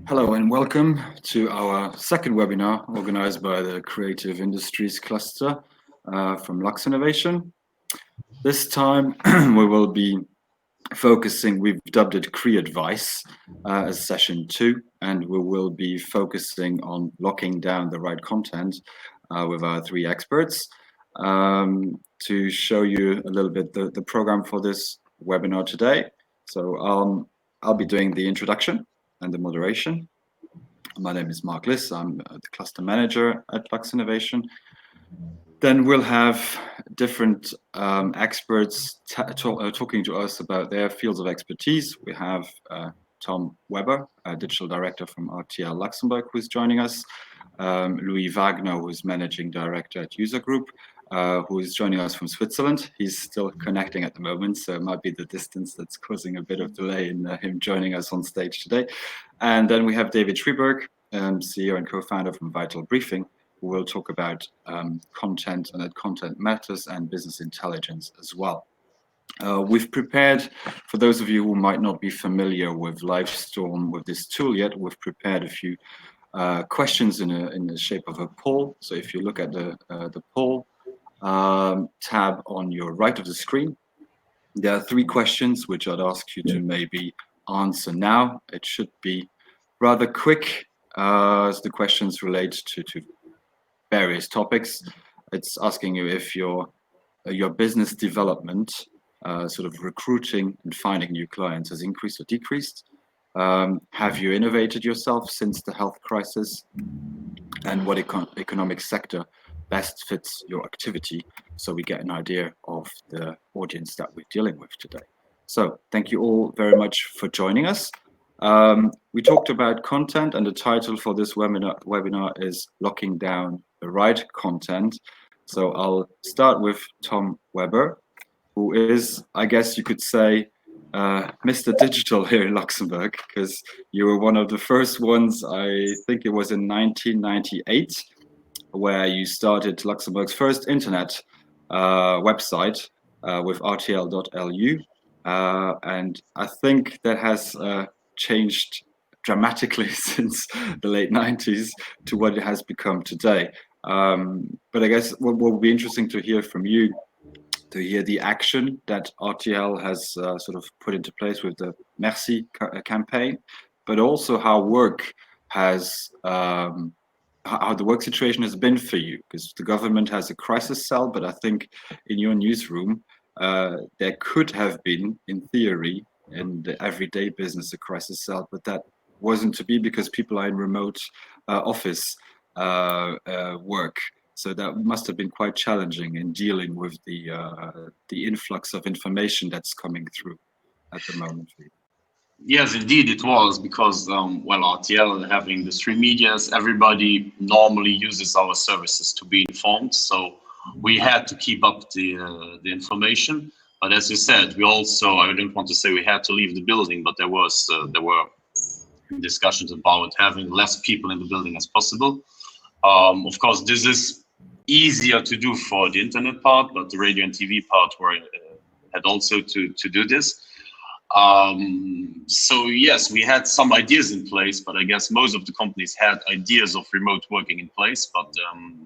Hello and welcome to our second webinar organized by the Creative Industries Cluster from Luxinnovation. This time we will be focusing, we've dubbed it CREAdvice as session 2, and we will be focusing on locking down the right content with our 3 experts. To show you a little bit the program for this webinar today. So I'll be doing the introduction and the moderation. My name is Marc. I'm the cluster manager at Luxinnovation. Then we'll have different experts talking to us about their fields of expertise. We have Tom Weber, digital director from RTL Luxembourg, who's joining us. Louis Wagner, who's managing director at User Group, who is joining us from Switzerland. He's still connecting at the moment, so it might be the distance that's causing a bit of delay in him joining us on stage today. And then we have David Schreberg, CEO and co-founder from Vital Briefing, who will talk about content and that content matters and business intelligence as well. We've prepared, for those of you who might not be familiar with Livestorm, with this tool yet, we've prepared a few questions in the shape of a poll. So if you look at the poll tab on your right of the screen, there are 3 questions which I'd ask you to maybe answer now. It should be rather quick as the questions relate to various topics. It's asking you if your business development, sort of recruiting and finding new clients, has increased or decreased. Have you innovated yourself since the health crisis? And what economic sector best fits your activity, so we get an idea of the audience that we're dealing with today. So thank you all very much for joining us. We talked about content, and the title for this webinar is Locking Down the Right Content. So I'll start with Tom Weber, who is, I guess you could say, Mr. Digital here in Luxembourg, because you were one of the first ones, I think it was in 1998, where you started Luxembourg's first internet website with rtl.lu. And I think that has changed dramatically since the late 90s to what it has become today. But I guess what will be interesting to hear from you, to hear the action that RTL has sort of put into place with the Merci campaign, but also how work has, how the work situation has been for you, because the government has a crisis cell, but I think in your newsroom, there could have been, in theory, in the everyday business, a crisis cell, but that wasn't to be because people are in remote office work. So that must have been quite challenging in dealing with the influx of information that's coming through at the moment. Yes, indeed it was, because well, RTL having the 3 medias, everybody normally uses our services to be informed. So we had to keep up the information. But as you said, we also, I don't want to say we had to leave the building, but there were discussions about having less people in the building as possible. Of course, this is easier to do for the internet part, but the radio and TV part had also to do this. So yes, we had some ideas in place, but I guess most of the companies had ideas of remote working in place, but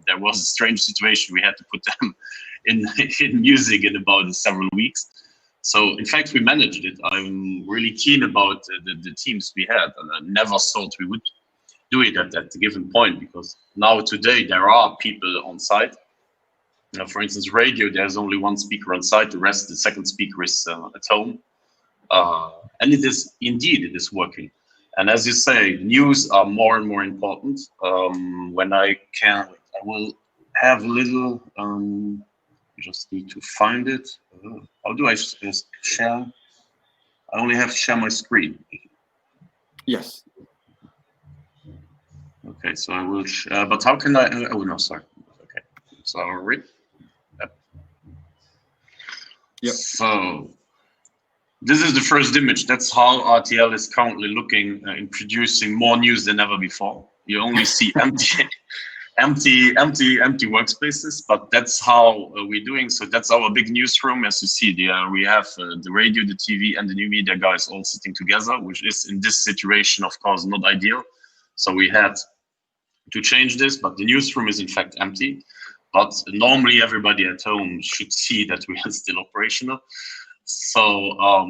there was a strange situation. We had to put them in music in about several weeks. So in fact, we managed it. I'm really keen about the teams we had, and I never thought we would do it at the given point, because now today there are people on site. For instance, radio, there's only 1 speaker on site, the second speaker is at home. And it is working. And as you say, news are more and more important. When I will have a little, just need to find it. How do I share? I only have to share my screen. Yes. Okay, so I will, but how can I, oh no, sorry. Okay, sorry. Yep. So, this is the first image. That's how RTL is currently looking in producing more news than ever before. You only see empty empty workspaces, but that's how we're doing. So that's our big newsroom. As you see there, we have the radio, the TV, and the new media guys all sitting together, which is in this situation, of course, not ideal. So we had to change this, but the newsroom is in fact empty. But normally everybody at home should see that we are still operational. So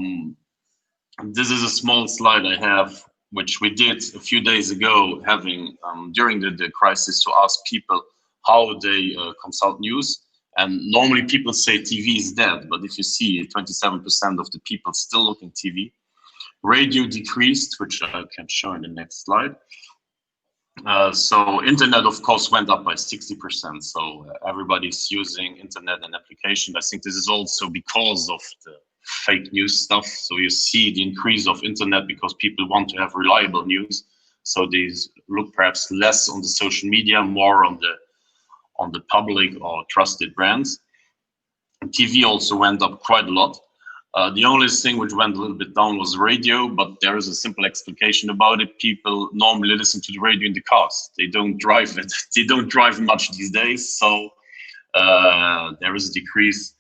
this is a small slide I have, which we did a few days ago, having during the crisis, to ask people how they consult news. And normally people say TV is dead, but if you see 27% of the people still looking TV. Radio decreased, which I can show in the next slide. So internet, of course, went up by 60%. So everybody's using internet and application. I think this is also because of the fake news stuff. So you see the increase of internet because people want to have reliable news. So they look perhaps less on the social media, more on the public or trusted brands. And TV also went up quite a lot. The only thing which went a little bit down was radio, but there is a simple explication about it. People normally listen to the radio in the cars. They don't drive it. They don't drive much these days. So there is a decrease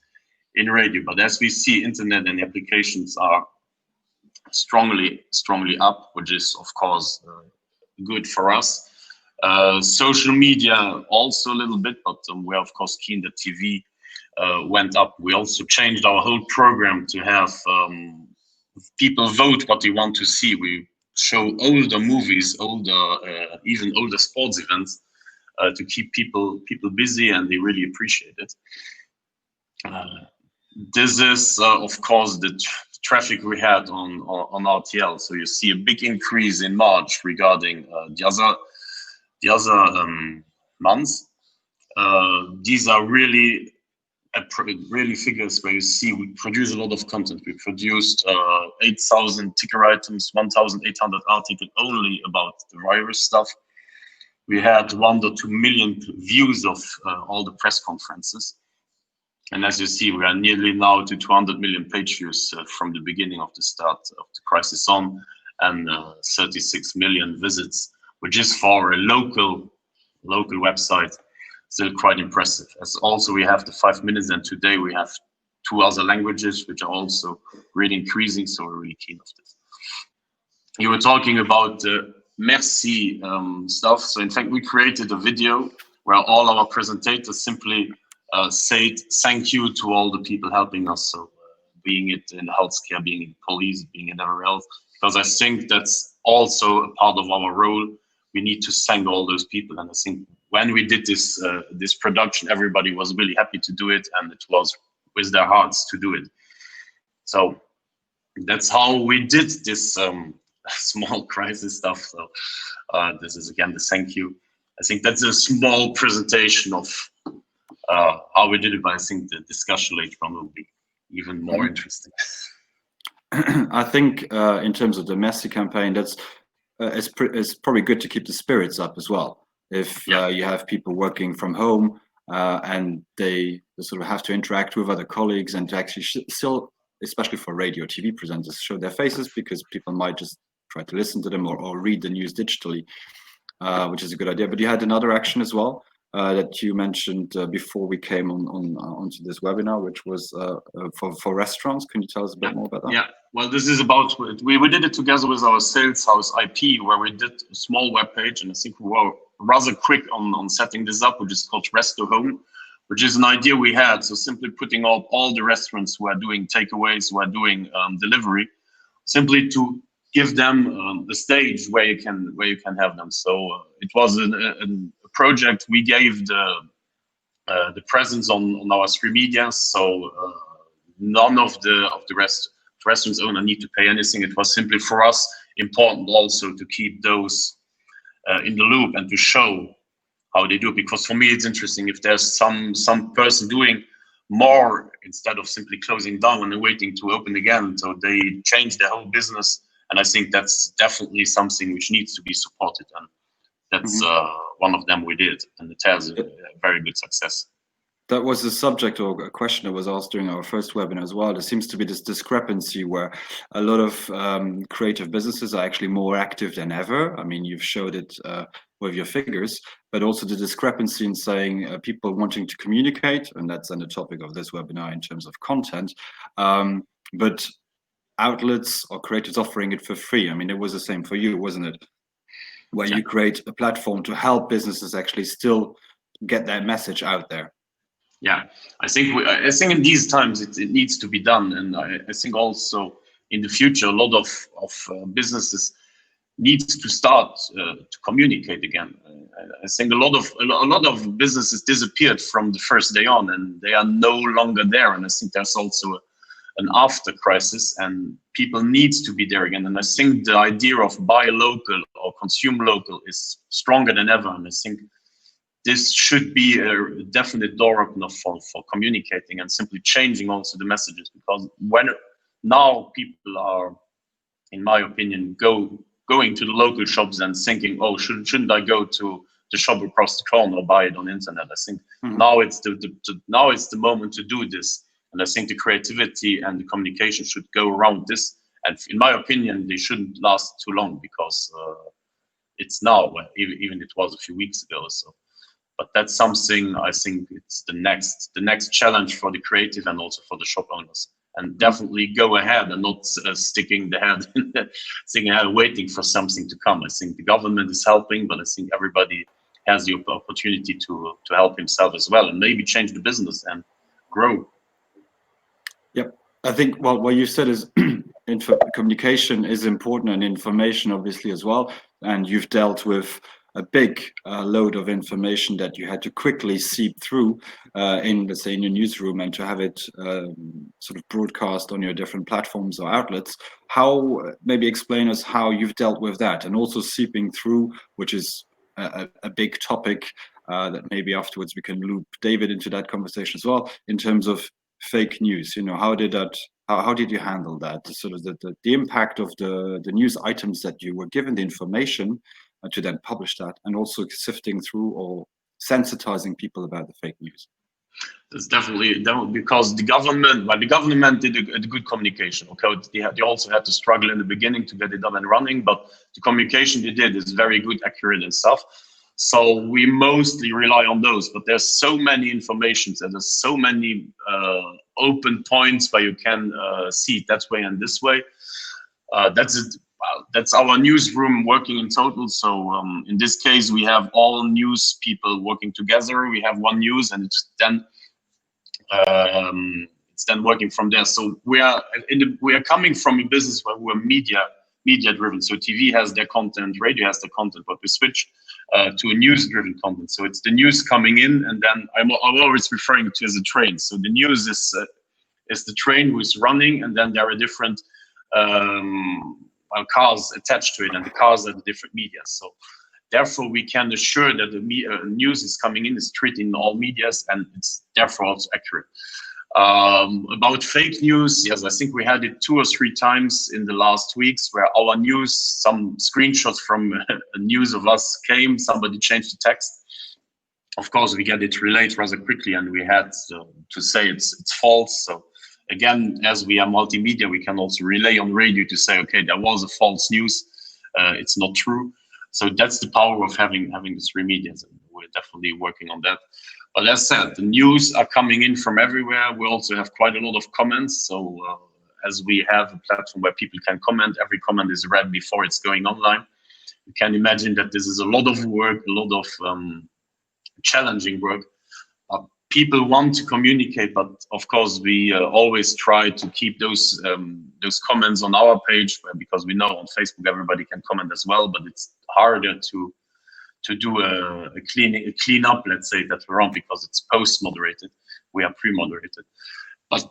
in radio. But as we see, internet and applications are strongly up, which is, of course, good for us. Social media also a little bit, but we're, of course, keen that TV went up. We also changed our whole program to have people vote what they want to see. We show older movies, even older sports events to keep people busy, and they really appreciate it. This is, of course, the traffic we had on RTL. So you see a big increase in March regarding the other months. These are really figures where you see we produce a lot of content. We produced 8,000 ticker items, 1,800 articles only about the virus stuff. We had 1 or 2 million views of all the press conferences. And as you see, we are nearly now to 200 million page views from the beginning of the start of the crisis on, and 36 million visits, which is for a local website still quite impressive. As also we have the 5 minutes, and today we have 2 other languages which are also really increasing, so we're really keen of this. You were talking about the merci stuff. So in fact, we created a video where all our presentators simply said thank you to all the people helping us. So being it in healthcare, being in police, being in everywhere else, because I think that's also a part of our role. We need to thank all those people, and I think when we did this production, everybody was really happy to do it, and it was with their hearts to do it. So that's how we did this small crisis stuff. So this is again the thank you. I think that's a small presentation of how we did it, but I think the discussion later on will be even more interesting. I think in terms of the Messi campaign, that's it's probably good to keep the spirits up as well. If you have people working from home and they sort of have to interact with other colleagues and to actually still, especially for radio, TV presenters, show their faces, because people might just try to listen to them or read the news digitally, which is a good idea. But you had another action as well that you mentioned before we came onto this webinar, which was for restaurants. Can you tell us a bit more about that? Yeah, well, this is about, we did it together with our sales house IP, where we did a small web page, and I think we were rather quick on setting this up, which is called Resto Home, which is an idea we had. So simply putting up all the restaurants who are doing takeaways, who are doing delivery, simply to give them a stage where you can have them. So it was a project. We gave the presence on our 3 media, so none of the restaurants owner need to pay anything. It was simply for us important also to keep those in the loop and to show how they do it, because for me it's interesting if there's some person doing more instead of simply closing down and waiting to open again, so they change their whole business. And I think that's definitely something which needs to be supported, and that's one of them we did, and it has a very good success. That was a subject or a question that was asked during our first webinar as well. There seems to be this discrepancy where a lot of creative businesses are actually more active than ever. I mean, you've showed it with your figures, but also the discrepancy in saying people wanting to communicate, and that's then the topic of this webinar in terms of content, but outlets or creators offering it for free. I mean, it was the same for you, wasn't it? Where you create a platform to help businesses actually still get their message out there. Yeah, I think in these times it needs to be done, and I think also in the future a lot of businesses needs to start to communicate again. I think a lot of businesses disappeared from the first day on, and they are no longer there. And I think there's also an after crisis, and people needs to be there again. And I think the idea of buy local or consume local is stronger than ever. And I think this should be a definite door opener for communicating and simply changing also the messages, because when now people are, in my opinion, going to the local shops and thinking, oh, shouldn't I go to the shop across the corner or buy it on the internet? I think now it's the moment to do this, and I think the creativity and the communication should go around this. And in my opinion, they shouldn't last too long, because it's now, well, even it was a few weeks ago. So. But that's something I think it's the next challenge for the creative and also for the shop owners. And definitely go ahead and not sticking the head waiting for something to come. I think the government is helping, but I think everybody has the opportunity to help himself as well, and maybe change the business and grow. Yep, I think what you said is communication is important, and information obviously as well. And you've dealt with a big load of information that you had to quickly seep through in, let's say, in your newsroom, and to have it sort of broadcast on your different platforms or outlets. How, maybe explain us how you've dealt with that, and also seeping through, which is a big topic that maybe afterwards we can loop David into that conversation as well, in terms of fake news. You know, how did you handle that? Sort of the impact of the news items that you were given, the information, to then publish that, and also sifting through or sensitizing people about the fake news. That's definitely because the government did a good communication. Okay, they also had to struggle in the beginning to get it up and running, but the communication they did is very good, accurate and stuff. So we mostly rely on those, but there's so many informations and there's so many open points where you can see it that way and this way. That's it. That's our newsroom working in total. So in this case, we have all news people working together. We have one news, and it's then working from there. So we are coming from a business where we're media driven. So TV has their content, radio has their content, but we switched to a news driven content. So it's the news coming in, and then I'm always referring to as a train. So the news is the train who is running, and then there are different cars attached to it, and the cars are the different media. So therefore we can assure that the news is coming in, is treated in all medias, and it's therefore also accurate. About fake news, yes, I think we had it 2 or 3 times in the last weeks where our news, some screenshots from news of us came, somebody changed the text. Of course, we get it relayed rather quickly, and we had to say it's false. So again, as we are multimedia, we can also relay on radio to say, okay, there was a false news, it's not true. So that's the power of having the 3 medias, and we're definitely working on that. But as said, the news are coming in from everywhere. We also have quite a lot of comments. So as we have a platform where people can comment, every comment is read before it's going online. You can imagine that this is a lot of work, a lot of challenging work. People want to communicate, but of course we always try to keep those comments on our page, because we know on Facebook everybody can comment as well, but it's harder to do a clean up, let's say, that we're on, because it's post moderated. We are pre-moderated, but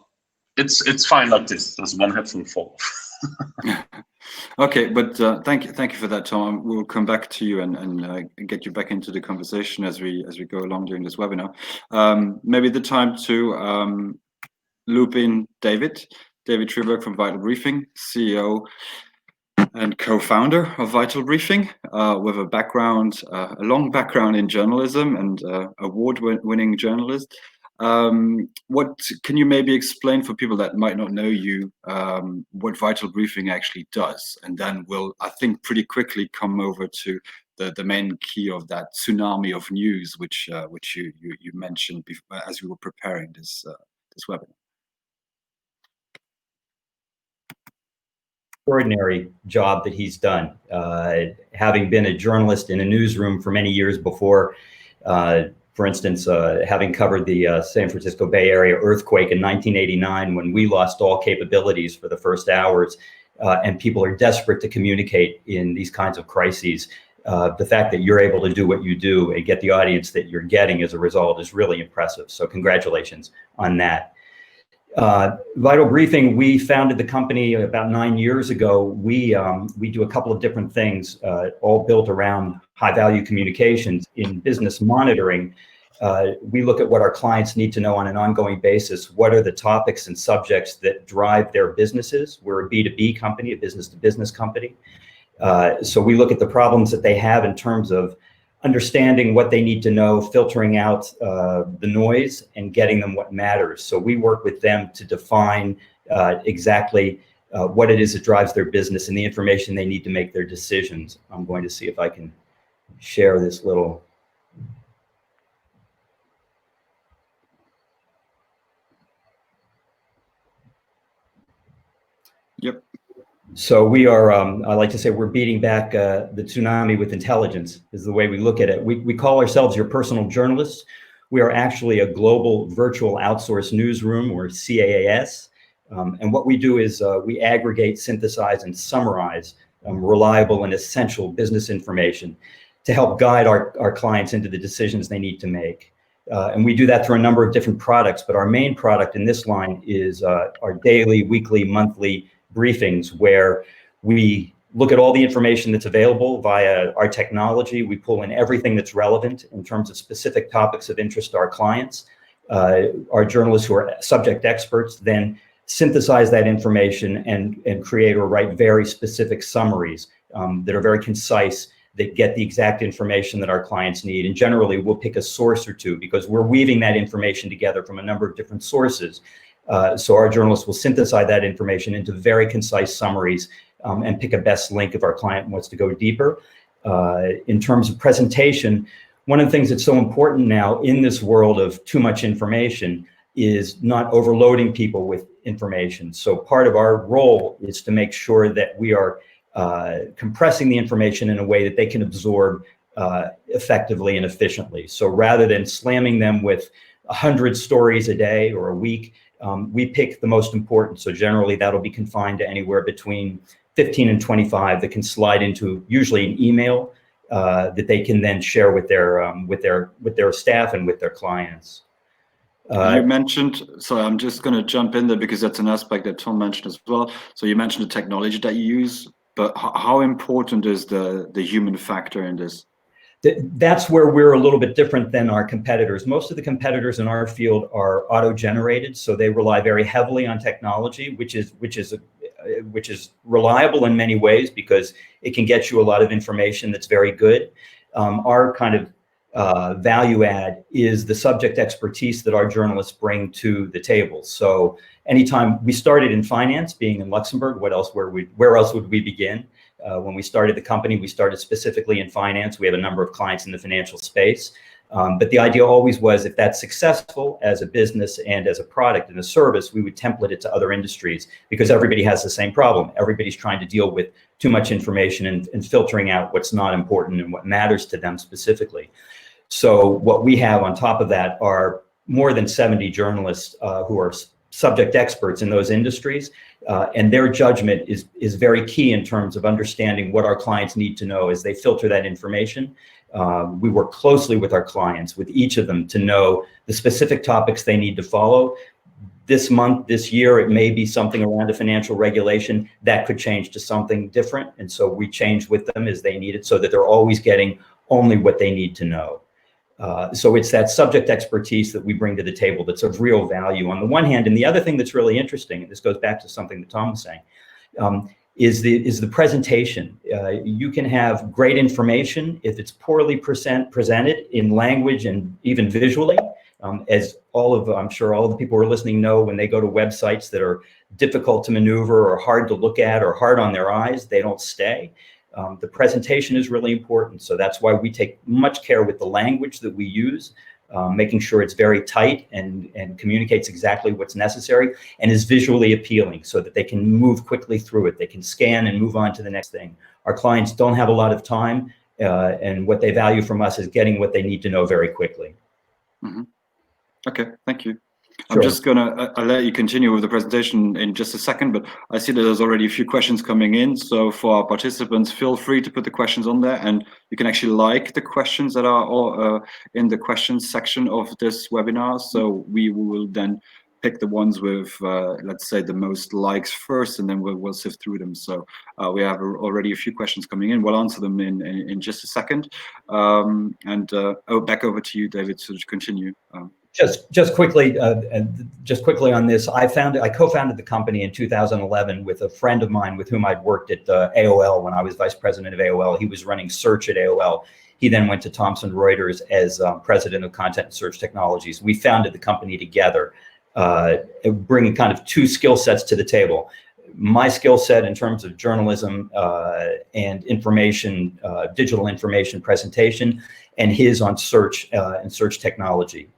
it's fine like this. There's one headphone fall. Okay, but thank you for that, Tom. We'll come back to you and get you back into the conversation as we go along during this webinar. Maybe the time to loop in David Treberg from Vital Briefing, CEO and co-founder of Vital Briefing, with a long background in journalism and award-winning journalist. What can you maybe explain for people that might not know you, what Vital Briefing actually does? And then we'll, I think, pretty quickly come over to the main key of that tsunami of news, which you mentioned as we were preparing this webinar. Extraordinary job that he's done, having been a journalist in a newsroom for many years before. For instance, having covered the San Francisco Bay Area earthquake in 1989, when we lost all capabilities for the first hours, and people are desperate to communicate in these kinds of crises. The fact that you're able to do what you do and get the audience that you're getting as a result is really impressive. So congratulations on that. Vital Briefing, we founded the company about 9 years ago. We do a couple of different things, all built around high-value communications. In business monitoring, we look at what our clients need to know on an ongoing basis. What are the topics and subjects that drive their businesses? We're a B2B company, a business-to-business company. So we look at the problems that they have in terms of understanding what they need to know, filtering out the noise, and getting them what matters. So we work with them to define exactly what it is that drives their business and the information they need to make their decisions. I'm going to see if I can share this little. Yep. So we are, I like to say, we're beating back the tsunami with intelligence, is the way we look at it. We call ourselves your personal journalists. We are actually a global virtual outsourced newsroom, or CAAS. And what we do is we aggregate, synthesize, and summarize reliable and essential business information to help guide our clients into the decisions they need to make. And we do that through a number of different products, but our main product in this line is our daily, weekly, monthly briefings, where we look at all the information that's available via our technology. We pull in everything that's relevant in terms of specific topics of interest to our clients. Our journalists, who are subject experts, then synthesize that information and create or write very specific summaries that are very concise, that get the exact information that our clients need. And generally, we'll pick a source or two, because we're weaving that information together from a number of different sources. So our journalists will synthesize that information into very concise summaries and pick a best link if our client wants to go deeper. In terms of presentation, one of the things that's so important now in this world of too much information is not overloading people with information. So part of our role is to make sure that we are compressing the information in a way that they can absorb effectively and efficiently. So rather than slamming them with 100 stories a day or a week, we pick the most important. So generally that'll be confined to anywhere between 15 and 25 that can slide into usually an email that they can then share with their staff and with their clients. You mentioned, so I'm just going to jump in there because that's an aspect that Tom mentioned as well. So you mentioned the technology that you use, but how important is the human factor in this? That's where we're a little bit different than our competitors. Most of the competitors in our field are auto-generated, so they rely very heavily on technology, which is reliable in many ways because it can get you a lot of information that's very good. Our kind of value add is the subject expertise that our journalists bring to the table. So anytime we started in finance, being in Luxembourg, where else would we begin? When we started the company, we started specifically in finance. We have a number of clients in the financial space. But the idea always was, if that's successful as a business and as a product and a service, we would template it to other industries, because everybody has the same problem. Everybody's trying to deal with too much information and filtering out what's not important and what matters to them specifically. So what we have on top of that are more than 70 journalists who are subject experts in those industries. And their judgment is very key in terms of understanding what our clients need to know as they filter that information. We work closely with our clients, with each of them, to know the specific topics they need to follow. This month, this year, it may be something around a financial regulation that could change to something different. And so we change with them as they need it, so that they're always getting only what they need to know. So it's that subject expertise that we bring to the table that's of real value on the one hand. And the other thing that's really interesting, and this goes back to something that Tom was saying, is the presentation. You can have great information if it's poorly presented in language and even visually. As I'm sure all of the people who are listening know, when they go to websites that are difficult to maneuver or hard to look at or hard on their eyes, they don't stay. The presentation is really important. So that's why we take much care with the language that we use, making sure it's very tight and communicates exactly what's necessary and is visually appealing so that they can move quickly through it. They can scan and move on to the next thing. Our clients don't have a lot of time, and what they value from us is getting what they need to know very quickly. Mm-hmm. Okay, thank you. Sure. I'm just gonna I'll let you continue with the presentation in just a second, but I see that there's already a few questions coming in. So for our participants, feel free to put the questions on there, and you can actually like the questions that are all, in the questions section of this webinar. So we will then pick the ones with, let's say, the most likes first, and then we'll sift through them. So we have already a few questions coming in. We'll answer them in just a second. Back over to you, David, to continue. Just quickly on this, I co-founded the company in 2011 with a friend of mine with whom I'd worked at AOL when I was vice president of AOL. He was running search at AOL. He then went to Thomson Reuters as president of content and search technologies. We founded the company together, bringing kind of two skill sets to the table. My skill set in terms of journalism and information, digital information presentation, and his on search and search technology.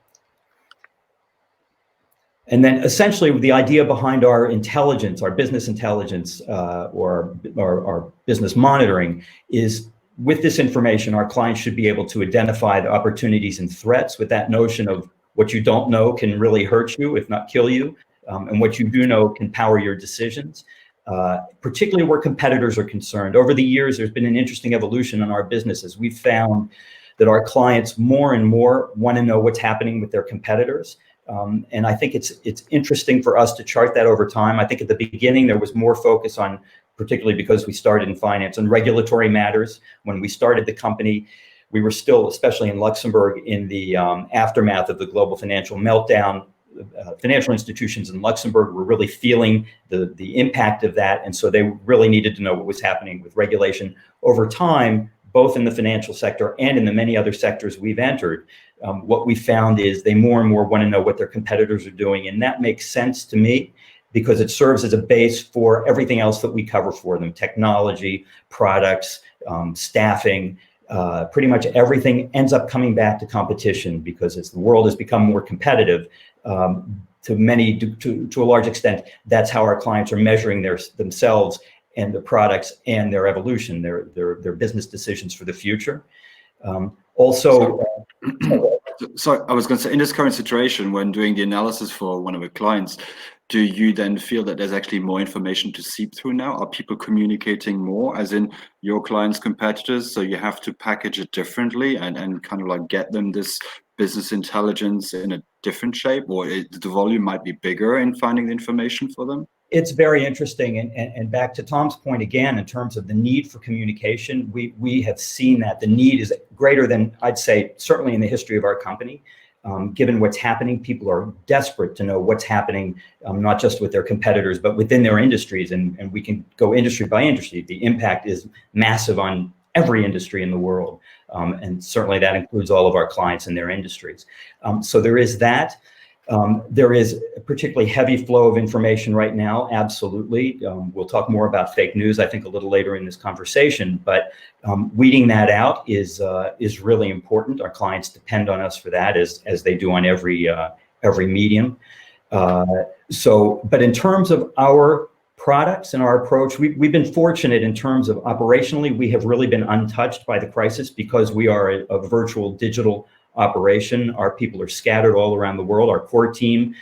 And then essentially the idea behind our intelligence, our business intelligence, or our business monitoring is, with this information, our clients should be able to identify the opportunities and threats with that notion of what you don't know can really hurt you, if not kill you, and what you do know can power your decisions, particularly where competitors are concerned. Over the years, there's been an interesting evolution in our business as we've found that our clients more and more want to know what's happening with their competitors. And I think it's interesting for us to chart that over time. I think at the beginning there was more focus on, particularly because we started in finance, on regulatory matters. When we started the company, we were still, especially in Luxembourg, in the aftermath of the global financial meltdown. Financial institutions in Luxembourg were really feeling the impact of that, and so they really needed to know what was happening with regulation. Over time, both in the financial sector and in the many other sectors we've entered, what we found is they more and more want to know what their competitors are doing. And that makes sense to me because it serves as a base for everything else that we cover for them: technology, products, staffing. Pretty much everything ends up coming back to competition, because as the world has become more competitive, to a large extent, that's how our clients are measuring themselves and the products and their evolution, their business decisions for the future. So I was going to say, in this current situation, when doing the analysis for one of the clients, do you then feel that there's actually more information to seep through now? Are people communicating more, as in your clients' competitors? So you have to package it differently and kind of like get them this business intelligence in a different shape, or the volume might be bigger in finding the information for them? It's very interesting, and back to Tom's point again, in terms of the need for communication, we have seen that the need is greater than, I'd say, certainly in the history of our company. Given what's happening, people are desperate to know what's happening, not just with their competitors, but within their industries, and we can go industry by industry. The impact is massive on every industry in the world, and certainly that includes all of our clients in their industries. So there is that. There is a particularly heavy flow of information right now, absolutely. We'll talk more about fake news, I think, a little later in this conversation, but weeding that out is really important. Our clients depend on us for that, as they do on every medium. But in terms of our products and our approach, we've been fortunate in terms of operationally, we have really been untouched by the crisis because we are a virtual digital operation. Our people are scattered all around the world. Our core team,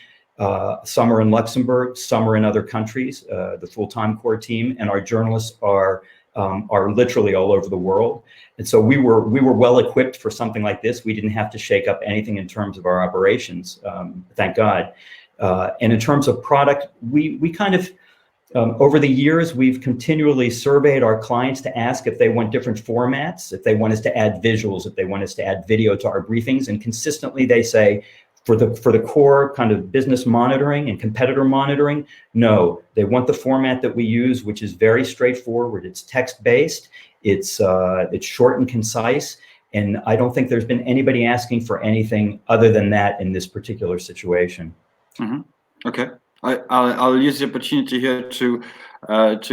some are in Luxembourg, some are in other countries, the full-time core team, and our journalists are literally all over the world. And so we were well equipped for something like this. We didn't have to shake up anything in terms of our operations, thank God. And in terms of product, we kind of, over the years, we've continually surveyed our clients to ask if they want different formats, if they want us to add visuals, if they want us to add video to our briefings. And consistently they say, for the core kind of business monitoring and competitor monitoring, no, they want the format that we use, which is very straightforward. It's text-based, it's short and concise, And I don't think there's been anybody asking for anything other than that in this particular situation. Mm-hmm. Okay, I'll use the opportunity here to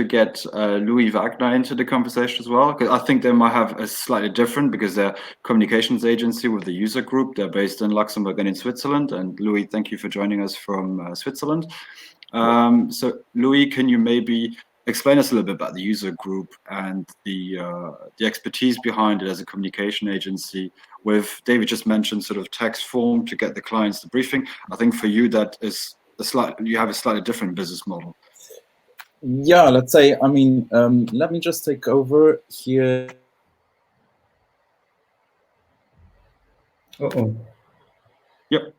get Louis Wagner into the conversation as well, because I think they might have a slightly different, because they're communications agency with the user group. They're based in Luxembourg and in Switzerland. And Louis, thank you for joining us from Switzerland. So Louis, can you maybe explain us a little bit about the user group and the expertise behind it as a communication agency? With David just mentioned sort of text form to get the clients the briefing. I think for you that is you have a slightly different business model. Yeah, let's say, I mean, let me just take over here. Uh-oh. Yep.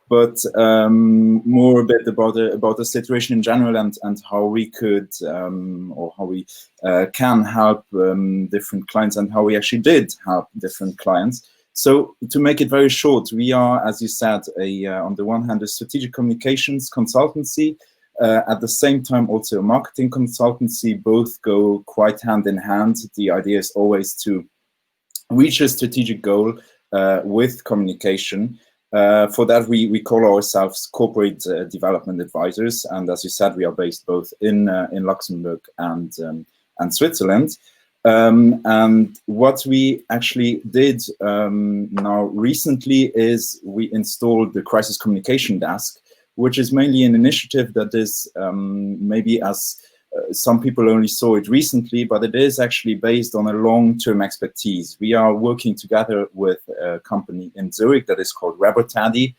But more a bit about the situation in general and how we could or how we can help different clients, and how we actually did help different clients. So to make it very short, we are, as you said, on the one hand, a strategic communications consultancy, at the same time also a marketing consultancy. Both go quite hand in hand. The idea is always to reach a strategic goal with communication. For that, we call ourselves corporate development advisors, and as you said, we are based both in Luxembourg and Switzerland. And what we actually did now recently is we installed the crisis communication desk, which is mainly an initiative that is maybe as some people only saw it recently, but it is actually based on a long-term expertise. We are working together with a company in Zurich that is called CREAction.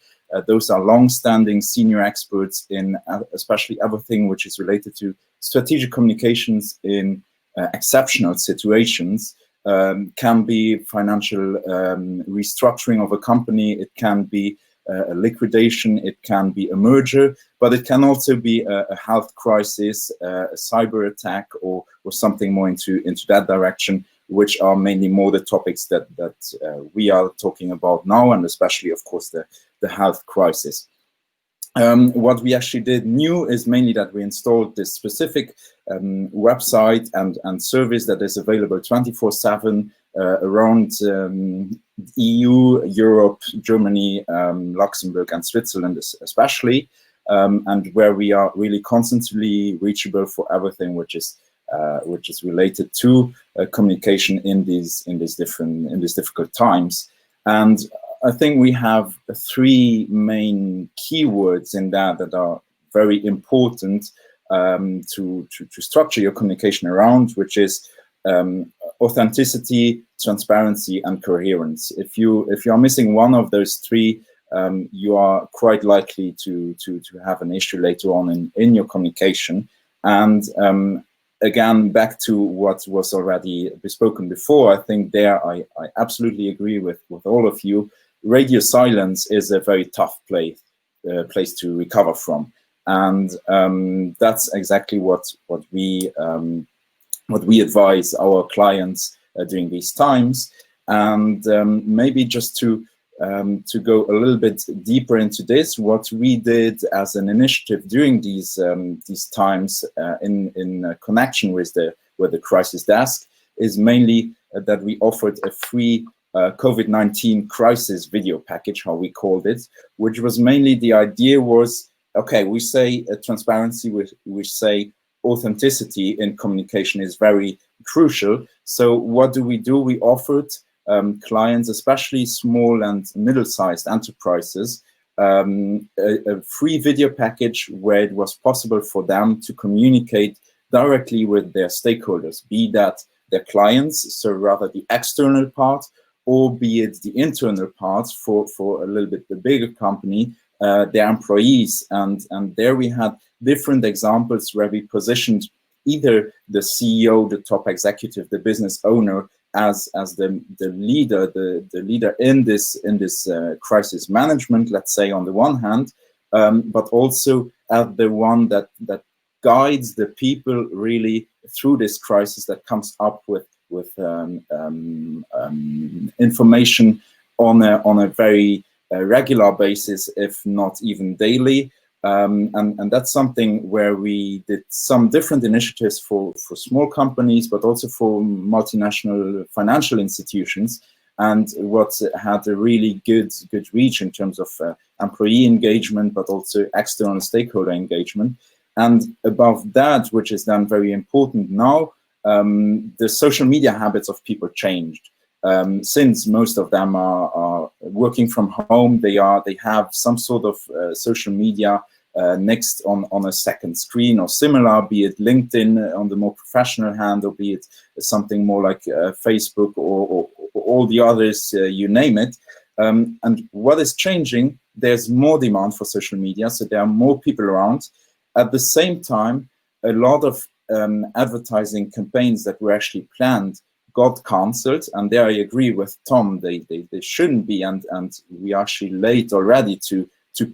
Those are long-standing senior experts in especially everything which is related to strategic communications in exceptional situations. Can be financial restructuring of a company, it can be a liquidation, it can be a merger, but it can also be a health crisis, a cyber attack, or something more into that direction, which are mainly more the topics that we are talking about now, and especially, of course, the health crisis. What we actually did new is mainly that we installed this specific website and service that is available 24/7 around EU, Europe, Germany, Luxembourg, and Switzerland especially, and where we are really constantly reachable for everything which is related to communication in these difficult times. And I think we have three main keywords in that are very important to structure your communication around, which is authenticity, transparency, and coherence. If you are missing one of those three, you are quite likely to have an issue later on in your communication. And again, back to what was already bespoken before, I think there I absolutely agree with all of you. Radio silence is a very tough place to recover from, and that's exactly what we advise our clients during these times. And maybe just to go a little bit deeper into this, what we did as an initiative during these times in connection with the crisis desk is mainly that we offered a free COVID-19 crisis video package, how we called it, which was mainly the idea was, okay, we say transparency, we say authenticity in communication is very crucial. So what do? We offered clients, especially small and middle-sized enterprises, a free video package where it was possible for them to communicate directly with their stakeholders, be that their clients, so rather the external part, or be it the internal parts for a little bit the bigger company, their employees. And there we had different examples where we positioned either the CEO, the top executive, the business owner as the leader in this crisis management, let's say, on the one hand, but also as the one that guides the people really through this crisis, that comes up with information on a very regular basis, if not even daily, And that's something where we did some different initiatives for small companies, but also for multinational financial institutions. And what had a really good reach in terms of employee engagement, but also external stakeholder engagement. And above that, which is then very important now, the social media habits of people changed. Since most of them are working from home, they have some sort of social media next on a second screen or similar, be it LinkedIn on the more professional hand, or be it something more like Facebook or all the others, you name it. And what is changing, there's more demand for social media, so there are more people around. At the same time, a lot of advertising campaigns that were actually planned got cancelled, and there I agree with Tom, they shouldn't be, and we are actually late already to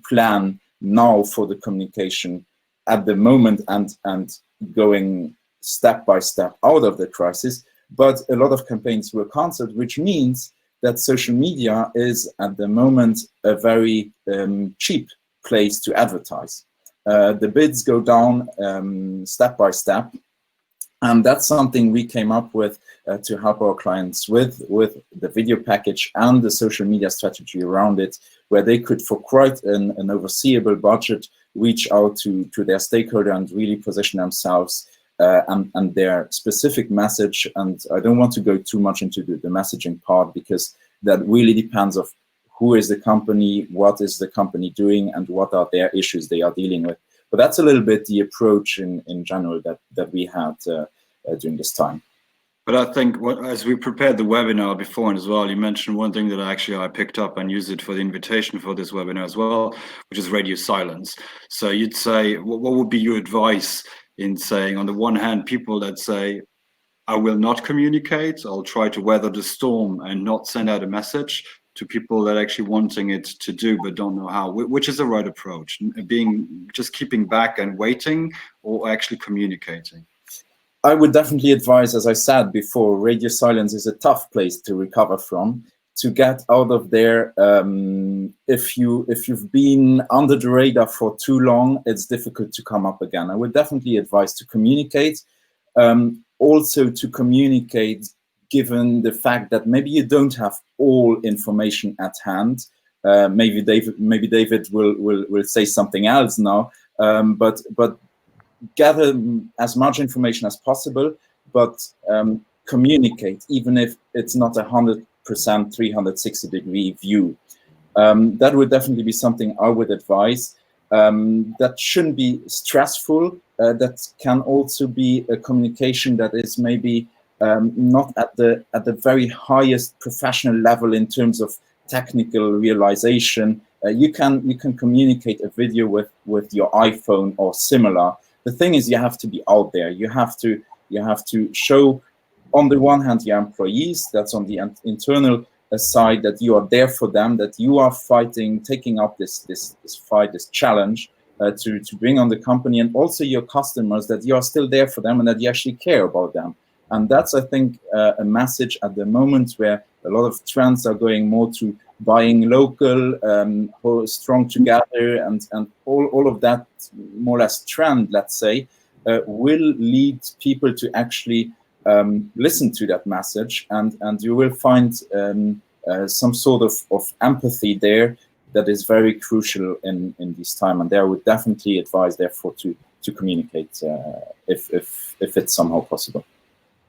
plan now for the communication at the moment and going step by step out of the crisis. But a lot of campaigns were cancelled, which means that social media is at the moment a very cheap place to advertise. The bids go down step by step. And that's something we came up with to help our clients with the video package and the social media strategy around it, where they could, for quite an overseeable budget, reach out to their stakeholder and really position themselves and their specific message. And I don't want to go too much into the messaging part, because that really depends on who is the company, what is the company doing, and what are their issues they are dealing with. But that's a little bit the approach in general that we had during this time. But I think as we prepared the webinar before as well, you mentioned one thing that I picked up and used it for the invitation for this webinar as well, which is radio silence. So you'd say, what would be your advice in saying, on the one hand, people that say, I will not communicate, I'll try to weather the storm and not send out a message, to people that are actually wanting it to do but don't know how? Which is the right approach? Just keeping back and waiting, or actually communicating? I would definitely advise, as I said before, radio silence is a tough place to recover from. To get out of there, if you've been under the radar for too long, it's difficult to come up again. I would definitely advise to communicate. Also to communicate given the fact that maybe you don't have all information at hand. Maybe David will say something else now, but gather as much information as possible, but communicate, even if it's not 100% 360-degree view. That would definitely be something I would advise. That shouldn't be stressful. That can also be a communication that is maybe not at the very highest professional level in terms of technical realization. You can communicate a video with your iPhone or similar. The thing is, you have to be out there. You have to show, on the one hand, your employees, that's on the internal side, that you are there for them, that you are taking up this fight, this challenge to bring on the company, and also your customers, that you are still there for them and that you actually care about them. And that's, I think, a message at the moment where a lot of trends are going more to buying local, strong together, and all of that more or less trend, let's say, will lead people to actually listen to that message, and you will find some sort of empathy there that is very crucial in this time. And there I would definitely advise, therefore, to communicate if it's somehow possible.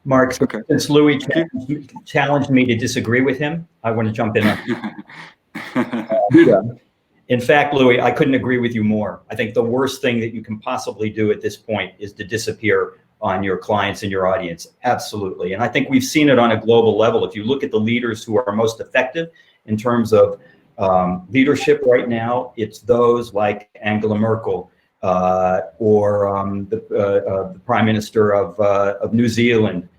Marc, okay. Since Louis challenged me to disagree with him, I want to jump in. In fact, Louis, I couldn't agree with you more. I think the worst thing that you can possibly do at this point is to disappear on your clients and your audience. Absolutely. And I think we've seen it on a global level. If you look at the leaders who are most effective in terms of leadership right now, it's those like Angela Merkel or the Prime Minister of New Zealand.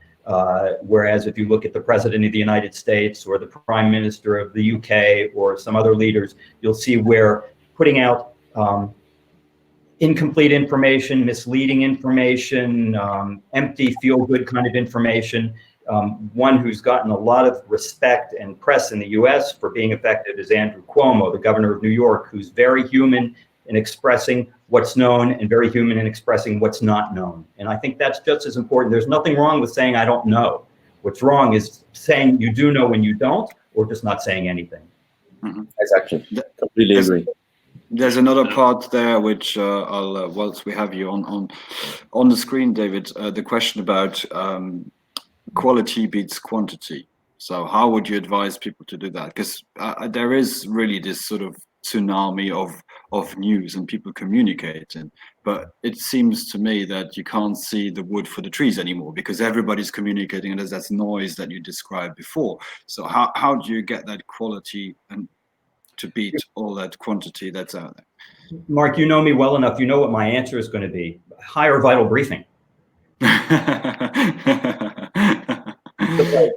Whereas if you look at the President of the United States or the Prime Minister of the UK or some other leaders, you'll see where putting out incomplete information, misleading information, empty feel-good kind of information. One who's gotten a lot of respect and press in the US for being effective is Andrew Cuomo, the governor of New York, who's very human, in expressing what's known and very human in expressing what's not known. And I think that's just as important. There's nothing wrong with saying I don't know. What's wrong is saying you do know when you don't, or just not saying anything. Mm-hmm. Exactly. Completely agree. There's another part there which I'll whilst we have you on the screen, David, the question about quality beats quantity. So how would you advise people to do that? Because there is really this sort of tsunami of news and people communicating, but it seems to me that you can't see the wood for the trees anymore because everybody's communicating, and there's that noise that you described before. So how do you get that quality and to beat all that quantity that's out there? Mark, you know me well enough. You know what my answer is going to be. Hire Vital Briefing.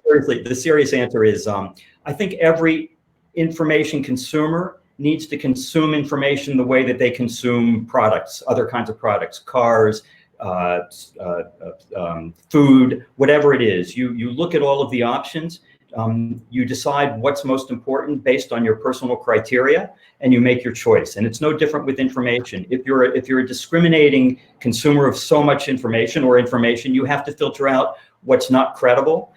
Seriously, the serious answer is I think every information consumer needs to consume information the way that they consume products, other kinds of products, cars, food, whatever it is. You look at all of the options. You decide what's most important based on your personal criteria, and you make your choice. And it's no different with information. If you're a discriminating consumer of so much information or information, you have to filter out what's not credible.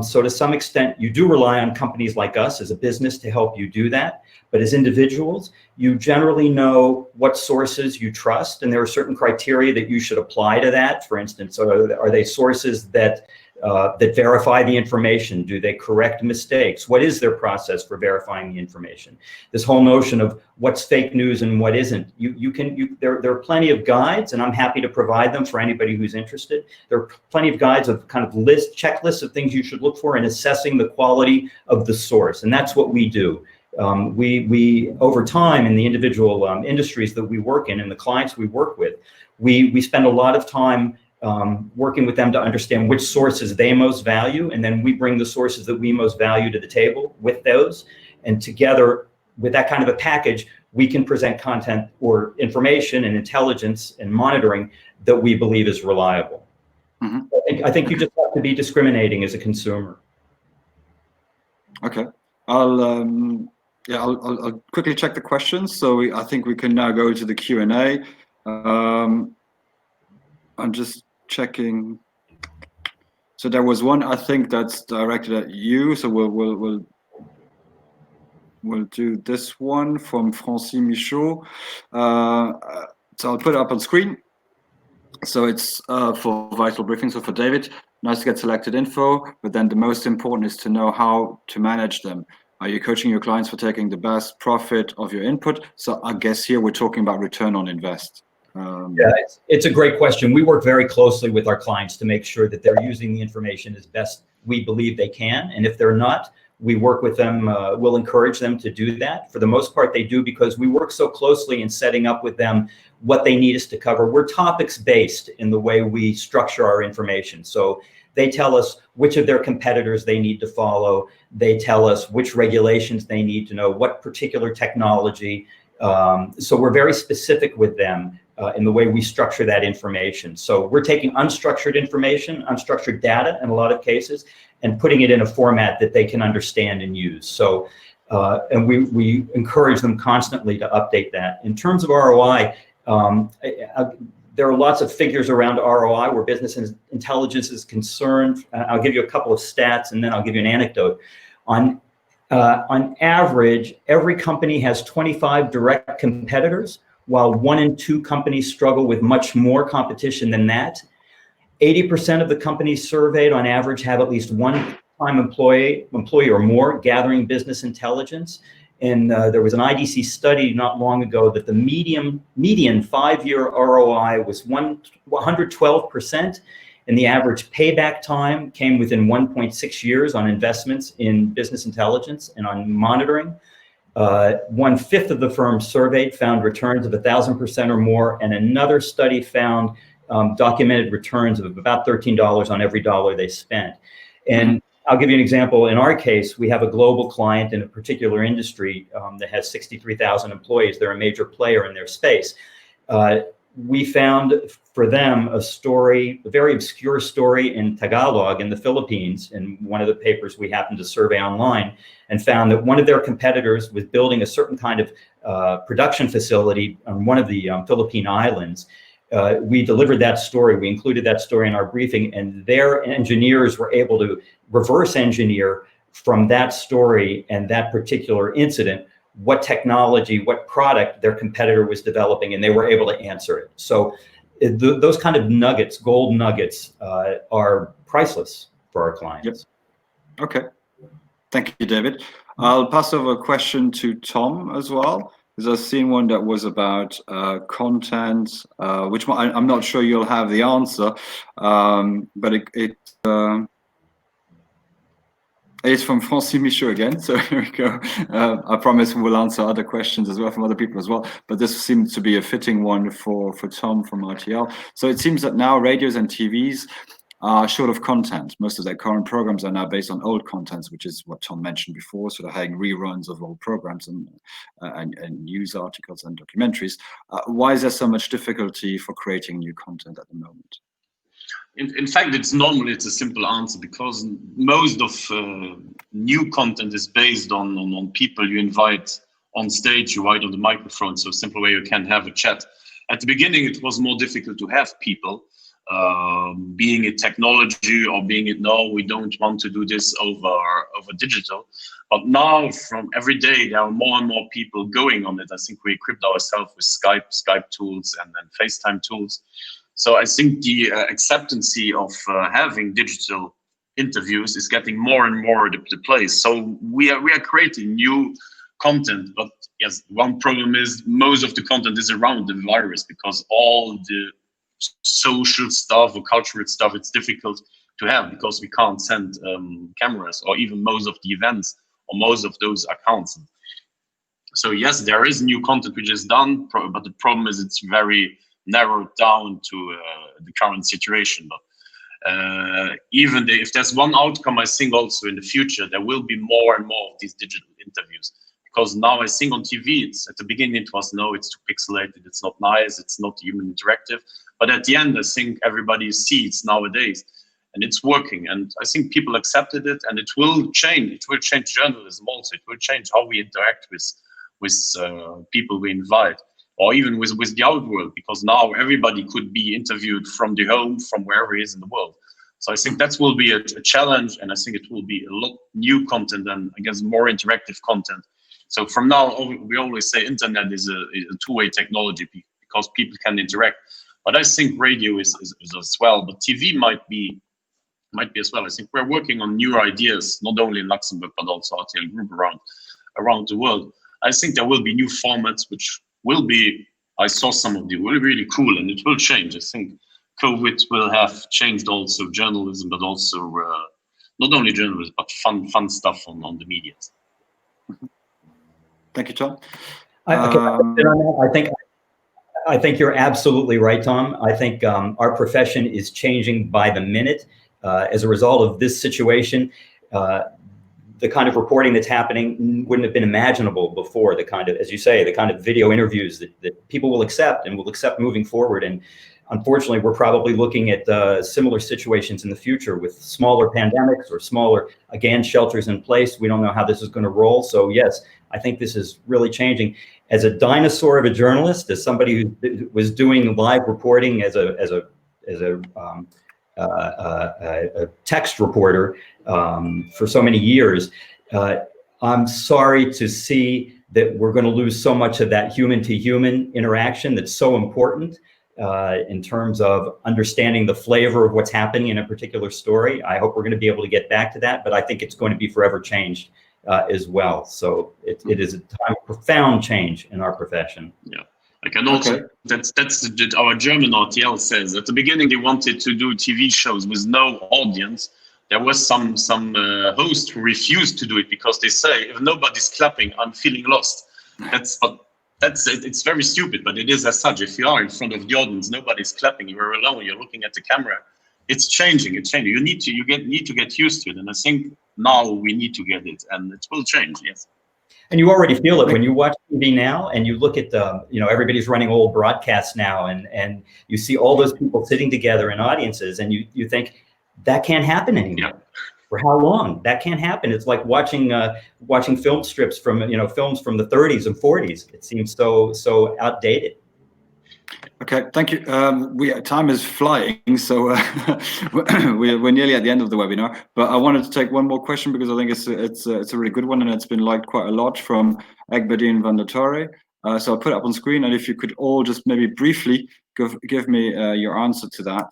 So to some extent, you do rely on companies like us as a business to help you do that. But as individuals, you generally know what sources you trust, and there are certain criteria that you should apply to that. For instance, are they sources that verify the information? Do they correct mistakes? What is their process for verifying the information? This whole notion of what's fake news and what isn't. There are plenty of guides, and I'm happy to provide them for anybody who's interested. There are plenty of guides of kind of checklists of things you should look for in assessing the quality of the source, and that's what we do. We over time in the individual industries that we work in and the clients we work with, we spend a lot of time working with them to understand which sources they most value, and then we bring the sources that we most value to the table with those, and together with that kind of a package, we can present content or information and intelligence and monitoring that we believe is reliable. Mm-hmm. I think you just have to be discriminating as a consumer. Okay, I'll quickly check the questions. So I think we can now go to the Q&A. I'm just checking. So there was one, I think, that's directed at you. So we'll do this one from Francis Michaud. So I'll put it up on screen. So it's for Vital Briefing. So for David, nice to get selected info, but then the most important is to know how to manage them. Are you coaching your clients for taking the best profit of your input? So I guess here we're talking about return on invest. Yeah, it's a great question. We work very closely with our clients to make sure that they're using the information as best we believe they can. And if they're not, we work with them, we'll encourage them to do that. For the most part, they do, because we work so closely in setting up with them what they need us to cover. We're topics based in the way we structure our information. So they tell us which of their competitors they need to follow. They tell us which regulations they need to know, what particular technology. So we're very specific with them in the way we structure that information. So we're taking unstructured information, unstructured data in a lot of cases, and putting it in a format that they can understand and use. So, and we encourage them constantly to update that. In terms of ROI, there are lots of figures around ROI where business intelligence is concerned. I'll give you a couple of stats, and then I'll give you an anecdote. On average, every company has 25 direct competitors, while 1 in 2 companies struggle with much more competition than that. 80% of the companies surveyed on average have at least one full-time employee or more gathering business intelligence. And there was an IDC study not long ago that the median 5-year ROI was 112%, and the average payback time came within 1.6 years on investments in business intelligence and on monitoring. 1/5 of the firms surveyed found returns of 1,000% or more, and another study found documented returns of about $13 on every dollar they spent. And I'll give you an example. In our case, we have a global client in a particular industry that has 63,000 employees. They're a major player in their space. We found for them a story, a very obscure story in Tagalog in the Philippines, in one of the papers we happened to survey online, and found that one of their competitors was building a certain kind of production facility on one of the Philippine islands. We delivered that story, we included that story in our briefing, and their engineers were able to reverse engineer from that story and that particular incident what technology, what product their competitor was developing, and they were able to answer it. So those kind of nuggets, gold nuggets, are priceless for our clients. Yep. Okay. Thank you, David. I'll pass over a question to Tom as well, because I've seen one that was about content, which one, I'm not sure you'll have the answer, but it's from Francis Michaud again, so here we go. I promise we'll answer other questions as well from other people as well, but this seems to be a fitting one for Tom from RTL. So it seems that now radios and TVs are short of content. Most of their current programs are now based on old contents, which is what Tom mentioned before, sort of having reruns of old programs and news articles and documentaries. Why is there so much difficulty for creating new content at the moment? In fact, it's a simple answer, because most of new content is based on people you invite on stage, you invite on the microphone, so a simple way you can have a chat. At the beginning, it was more difficult to have people, being it technology or being it, no, we don't want to do this over digital. But now, from every day, there are more and more people going on it. I think we equipped ourselves with Skype tools and then FaceTime tools. So I think the acceptance of having digital interviews is getting more and more the place. So we are creating new content, but yes, one problem is most of the content is around the virus, because all the social stuff or cultural stuff, it's difficult to have because we can't send cameras or even most of the events or most of those accounts. So yes, there is new content which is done, but the problem is it's very narrowed down to the current situation. But even if there's one outcome, I think also in the future there will be more and more of these digital interviews, because now I think on TV, it's at the beginning it was no, it's too pixelated, it's not nice, it's not human interactive. But at the end, I think everybody sees nowadays, and it's working. And I think people accepted it, and it will change. It will change journalism also. It will change how we interact with people we invite, or even with the outworld, because now everybody could be interviewed from the home, from wherever he is in the world. So I think that will be a challenge, and I think it will be a lot new content and I guess more interactive content. So from now on, we always say internet is a two-way technology because people can interact. But I think radio is as well, but TV might be as well. I think we're working on new ideas, not only in Luxembourg, but also RTL Group around the world. I think there will be new formats which will be, I saw some of them, will be really cool, and it will change. I think COVID will have changed also journalism, but also not only journalism, but fun stuff on the media. Thank you, Tom. I think you're absolutely right, Tom. I think our profession is changing by the minute as a result of this situation. The kind of reporting that's happening wouldn't have been imaginable before. The kind of, as you say, the kind of video interviews that people will accept and will accept moving forward. And unfortunately, we're probably looking at similar situations in the future with smaller pandemics or smaller, again, shelters in place. We don't know how this is going to roll. So yes, I think this is really changing. As a dinosaur of a journalist, as somebody who was doing live reporting as a text reporter for so many years, I'm sorry to see that we're going to lose so much of that human-to-human interaction that's so important in terms of understanding the flavor of what's happening in a particular story. I hope we're going to be able to get back to that, but I think it's going to be forever changed as well. So it is a time of profound change in our profession. Yeah. I can also, that's our German RTL says. At the beginning, they wanted to do TV shows with no audience. There was some host who refused to do it because they say, if nobody's clapping, I'm feeling lost. It's very stupid, but it is as such. If you are in front of the audience, nobody's clapping, you're alone, you're looking at the camera. It's changing. You need to get used to it, and I think now we need to get it, and it will change. Yes. And you already feel it when you watch TV now and you look at the, you know, everybody's running old broadcasts now, and you see all those people sitting together in audiences, and you think that can't happen anymore. Yeah. For how long? That can't happen. It's like watching watching film strips from, you know, films from the 30s and 40s. It seems so outdated. Okay, thank you. Time is flying, so we're nearly at the end of the webinar. But I wanted to take one more question because I think it's a really good one, and it's been liked quite a lot from Egbedine van der Torre. So I'll put it up on screen, and if you could all just maybe briefly give me your answer to that.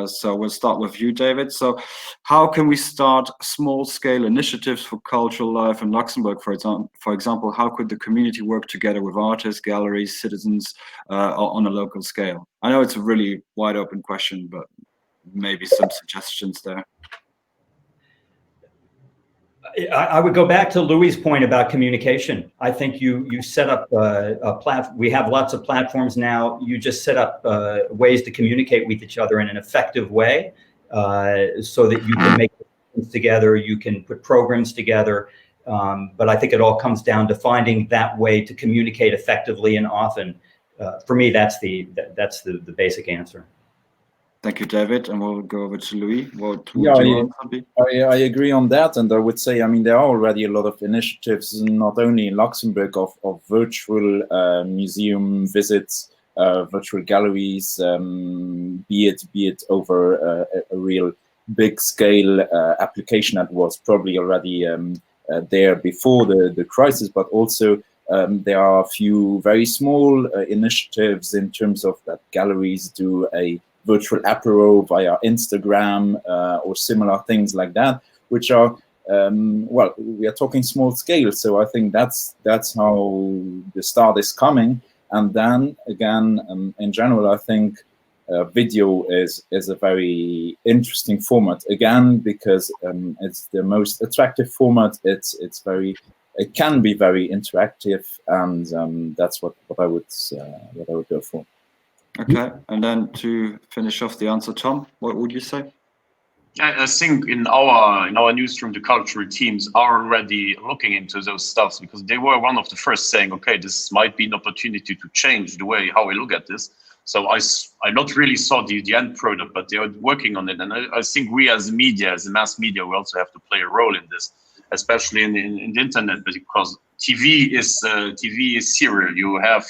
So we'll start with you, David. So how can we start small-scale initiatives for cultural life in Luxembourg, for example? How could the community work together with artists, galleries, citizens on a local scale? I know it's a really wide open question, but maybe some suggestions there. I would go back to Louis' point about communication. I think you set up a platform. We have lots of platforms now. You just set up ways to communicate with each other in an effective way, so that you can make things together, you can put programs together. But I think it all comes down to finding that way to communicate effectively and often. For me, that's the basic answer. Thank you, David, and we'll go over to Louis. I agree on that, and I would say, I mean, there are already a lot of initiatives, not only in Luxembourg, of virtual museum visits, virtual galleries, be it over a real big scale application that was probably already there before the crisis, but also there are a few very small initiatives in terms of that galleries do a virtual apéro via Instagram or similar things like that, which are, well, we are talking small scale. So I think that's how the start is coming. And then again, in general, I think video is a very interesting format, again, because it's the most attractive format. It can be very interactive, and that's what I would go for. Okay, and then to finish off the answer, Tom, what would you say? I think in our newsroom, the cultural teams are already looking into those stuffs, because they were one of the first saying, okay, this might be an opportunity to change the way how we look at this. So I not really saw the end product, but they are working on it. And I think we as media, as a mass media, we also have to play a role in this, especially in the internet, because TV is serial. You have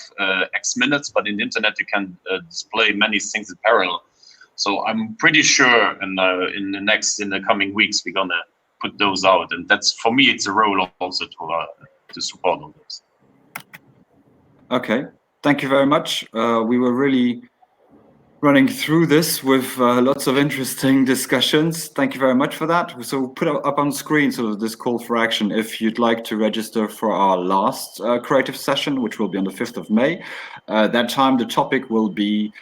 X minutes, but in the internet you can display many things in parallel. So I'm pretty sure, in the coming weeks, we're gonna put those out, and that's, for me, it's a role also to support on those. Okay, thank you very much. We were really running through this with lots of interesting discussions. Thank you very much for that. So we'll put up on screen sort of this call for action if you'd like to register for our last creative session, which will be on the 5th of May. That time the topic will be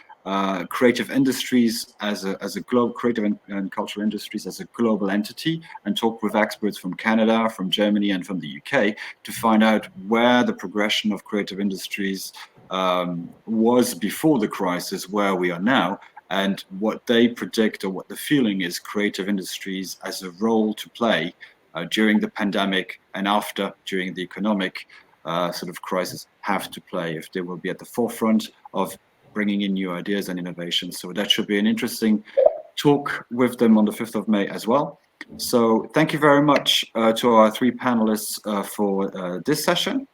creative industries as a global, creative and cultural industries as a global entity, and talk with experts from Canada, from Germany, and from the UK to find out where the progression of creative industries was before the crisis, where we are now, and what they predict, or what the feeling is creative industries as a role to play during the pandemic and after, during the economic sort of crisis, have to play, if they will be at the forefront of bringing in new ideas and innovations. So that should be an interesting talk with them on the 5th of May as well. So thank you very much to our three panelists for this session.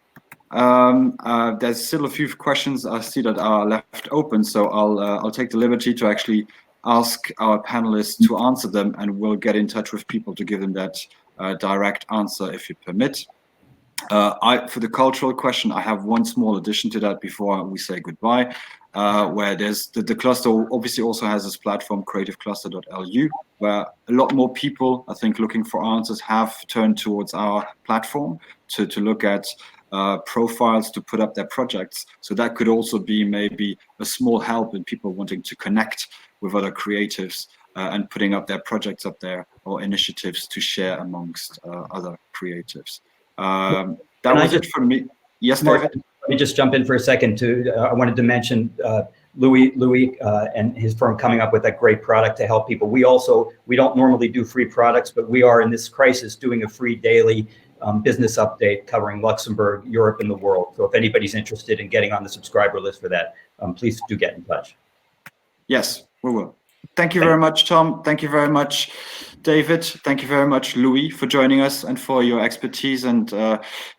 There's still a few questions I see that are left open, so I'll take the liberty to actually ask our panelists to answer them, and we'll get in touch with people to give them that direct answer, if you permit. For the cultural question, I have one small addition to that before we say goodbye, where there's the cluster obviously also has this platform, creativecluster.lu, where a lot more people, I think, looking for answers have turned towards our platform to look at profiles to put up their projects. So that could also be maybe a small help in people wanting to connect with other creatives and putting up their projects up there, or initiatives to share amongst other creatives. That was it from me. Yes, Marc, David? let me just jump in for a second too. I wanted to mention Louis and his firm coming up with that great product to help people. We don't normally do free products, but we are in this crisis doing a free daily business update covering Luxembourg, Europe, and the world. So if anybody's interested in getting on the subscriber list for that, please do get in touch. Yes, we will. Thank you very much, Tom. Thank you very much, David. Thank you very much, Louis, for joining us and for your expertise and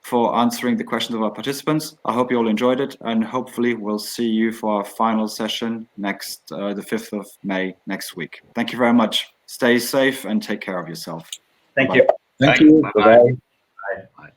for answering the questions of our participants. I hope you all enjoyed it, and hopefully we'll see you for our final session next, the 5th of May next week. Thank you very much. Stay safe and take care of yourself. Thank Bye-bye. you. Thank you. Bye-bye. Bye. Bye.